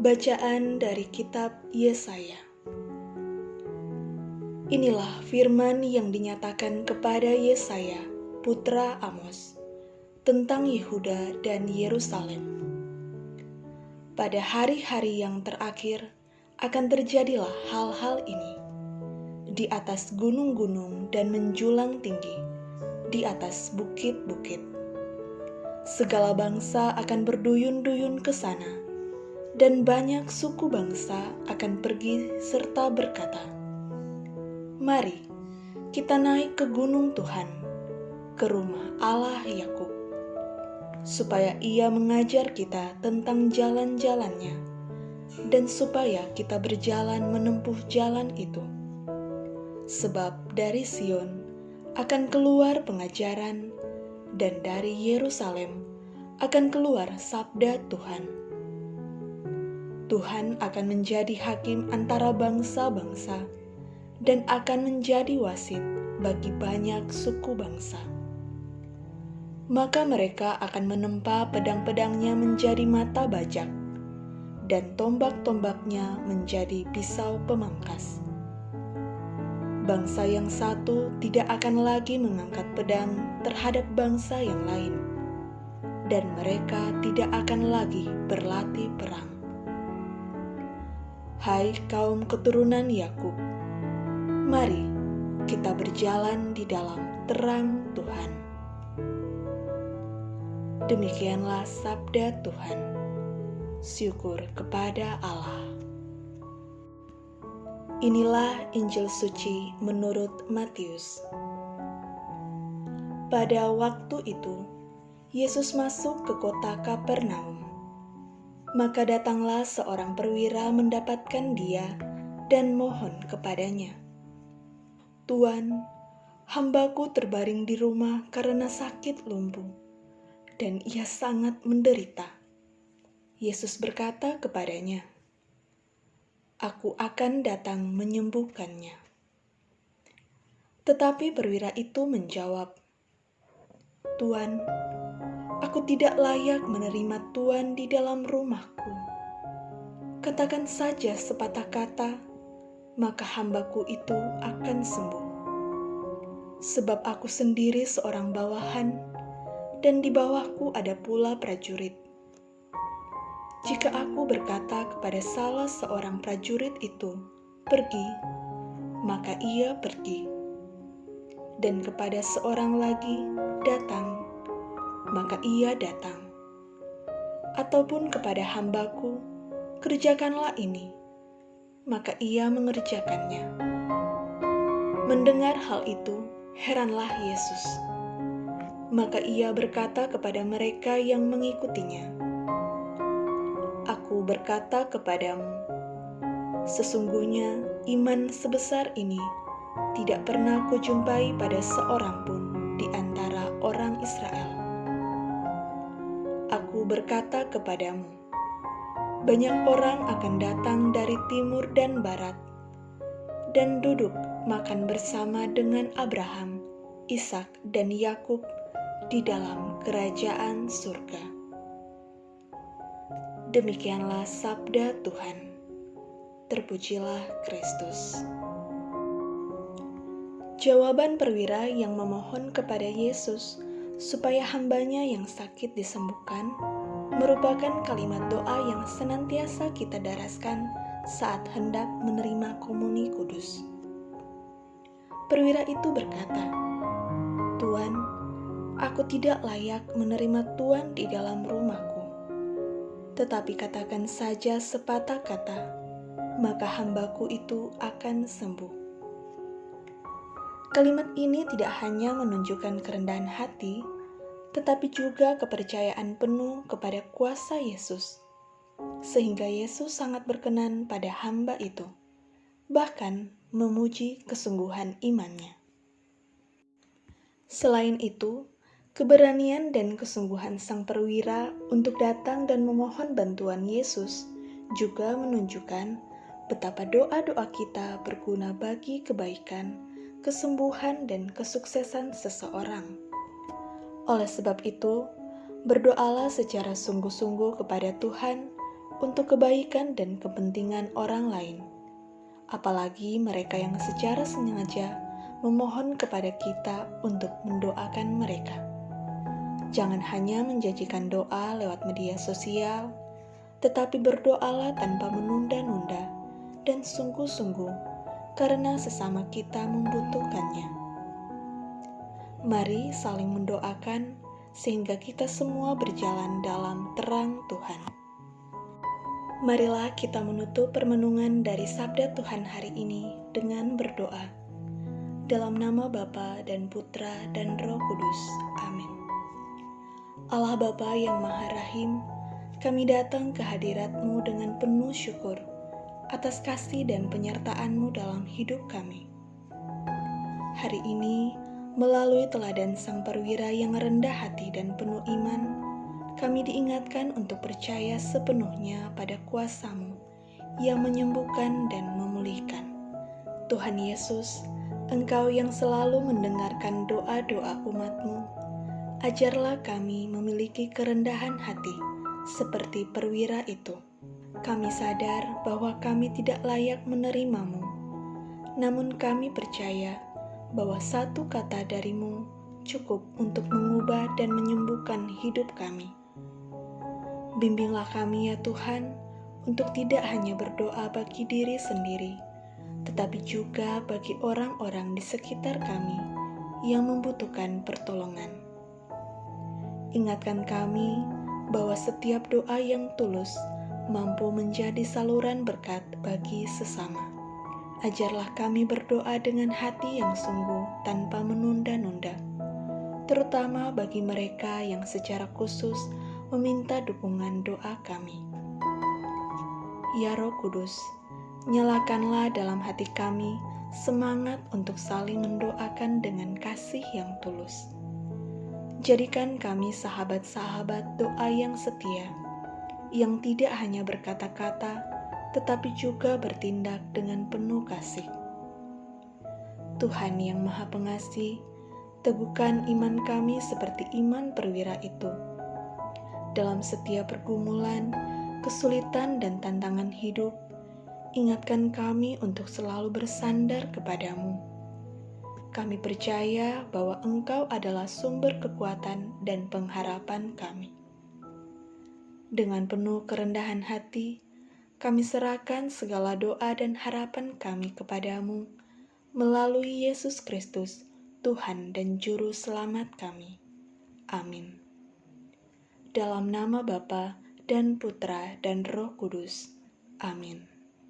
Bacaan dari kitab Yesaya. Inilah firman yang dinyatakan kepada Yesaya, putra Amos, tentang Yehuda dan Yerusalem. Pada hari-hari yang terakhir akan terjadilah hal-hal ini. Di atas gunung-gunung dan menjulang tinggi, di atas bukit-bukit. Segala bangsa akan berduyun-duyun ke sana, dan banyak suku bangsa akan pergi serta berkata, "Mari, kita naik ke gunung Tuhan, ke rumah Allah Yakub, supaya Ia mengajar kita tentang jalan-jalannya, dan supaya kita berjalan menempuh jalan itu. Sebab dari Sion akan keluar pengajaran, dan dari Yerusalem akan keluar sabda Tuhan. Tuhan akan menjadi hakim antara bangsa-bangsa dan akan menjadi wasit bagi banyak suku bangsa. Maka mereka akan menempa pedang-pedangnya menjadi mata bajak dan tombak-tombaknya menjadi pisau pemangkas. Bangsa yang satu tidak akan lagi mengangkat pedang terhadap bangsa yang lain, dan mereka tidak akan lagi berlatih perang. Hai kaum keturunan Yakub, mari kita berjalan di dalam terang Tuhan." Demikianlah sabda Tuhan. Syukur kepada Allah. Inilah Injil suci menurut Matius. Pada waktu itu, Yesus masuk ke kota Kapernaum. Maka datanglah seorang perwira mendapatkan dia dan mohon kepadanya, "Tuan, hambaku terbaring di rumah karena sakit lumpuh, dan ia sangat menderita." Yesus berkata kepadanya, "Aku akan datang menyembuhkannya." Tetapi perwira itu menjawab, "Tuan, aku tidak layak menerima Tuan di dalam rumahku. Katakan saja sepatah kata, maka hambaku itu akan sembuh. Sebab aku sendiri seorang bawahan, dan di bawahku ada pula prajurit. Jika aku berkata kepada salah seorang prajurit itu, 'Pergi,' maka ia pergi. Dan kepada seorang lagi, 'Datang,' maka ia datang. Ataupun kepada hambaku, 'Kerjakanlah ini,' maka ia mengerjakannya." Mendengar hal itu, heranlah Yesus. Maka ia berkata kepada mereka yang mengikutinya, "Aku berkata kepadamu, sesungguhnya iman sebesar ini tidak pernah kujumpai pada seorang pun di antara orang Israel. Aku berkata kepadamu, banyak orang akan datang dari timur dan barat, dan duduk makan bersama dengan Abraham, Ishak, dan Yakub di dalam kerajaan surga." Demikianlah sabda Tuhan. Terpujilah Kristus. Jawaban perwira yang memohon kepada Yesus supaya hambanya yang sakit disembuhkan merupakan kalimat doa yang senantiasa kita daraskan saat hendak menerima komuni kudus. Perwira itu berkata, "Tuan, aku tidak layak menerima Tuan di dalam rumahku. Tetapi katakan saja sepatah kata, maka hambaku itu akan sembuh." Kalimat ini tidak hanya menunjukkan kerendahan hati, tetapi juga kepercayaan penuh kepada kuasa Yesus, sehingga Yesus sangat berkenan pada hamba itu, bahkan memuji kesungguhan imannya. Selain itu, keberanian dan kesungguhan sang perwira untuk datang dan memohon bantuan Yesus juga menunjukkan betapa doa-doa kita berguna bagi kebaikan, kesembuhan, dan kesuksesan seseorang. Oleh sebab itu, berdoalah secara sungguh-sungguh kepada Tuhan untuk kebaikan dan kepentingan orang lain, apalagi mereka yang secara sengaja memohon kepada kita untuk mendoakan mereka. Jangan hanya menjanjikan doa lewat media sosial, tetapi berdoalah tanpa menunda-nunda dan sungguh-sungguh, karena sesama kita membutuhkannya. Mari saling mendoakan sehingga kita semua berjalan dalam terang Tuhan. Marilah kita menutup permenungan dari Sabda Tuhan hari ini dengan berdoa. Dalam nama Bapa dan Putra dan Roh Kudus. Amin. Allah Bapa yang Maha Rahim, kami datang ke hadirat-Mu dengan penuh syukur atas kasih dan penyertaan-Mu dalam hidup kami. Hari ini, melalui teladan Sang Perwira yang rendah hati dan penuh iman, kami diingatkan untuk percaya sepenuhnya pada kuasa-Mu yang menyembuhkan dan memulihkan. Tuhan Yesus, Engkau yang selalu mendengarkan doa-doa umat-Mu, ajarlah kami memiliki kerendahan hati seperti perwira itu. Kami sadar bahwa kami tidak layak menerimamu, namun kami percaya bahwa satu kata dari-Mu cukup untuk mengubah dan menyembuhkan hidup kami. Bimbinglah kami ya Tuhan, untuk tidak hanya berdoa bagi diri sendiri, tetapi juga bagi orang-orang di sekitar kami yang membutuhkan pertolongan. Ingatkan kami bahwa setiap doa yang tulus mampu menjadi saluran berkat bagi sesama. Ajarlah kami berdoa dengan hati yang sungguh tanpa menunda-nunda, terutama bagi mereka yang secara khusus meminta dukungan doa kami. Ya Roh Kudus, nyalakanlah dalam hati kami semangat untuk saling mendoakan dengan kasih yang tulus. Jadikan kami sahabat-sahabat doa yang setia, yang tidak hanya berkata-kata, tetapi juga bertindak dengan penuh kasih. Tuhan yang Maha Pengasih, teguhkan iman kami seperti iman perwira itu. Dalam setiap pergumulan, kesulitan dan tantangan hidup, ingatkan kami untuk selalu bersandar kepadamu. Kami percaya bahwa Engkau adalah sumber kekuatan dan pengharapan kami. Dengan penuh kerendahan hati, kami serahkan segala doa dan harapan kami kepadamu melalui Yesus Kristus, Tuhan dan Juru Selamat kami. Amin. Dalam nama Bapa dan Putra dan Roh Kudus. Amin.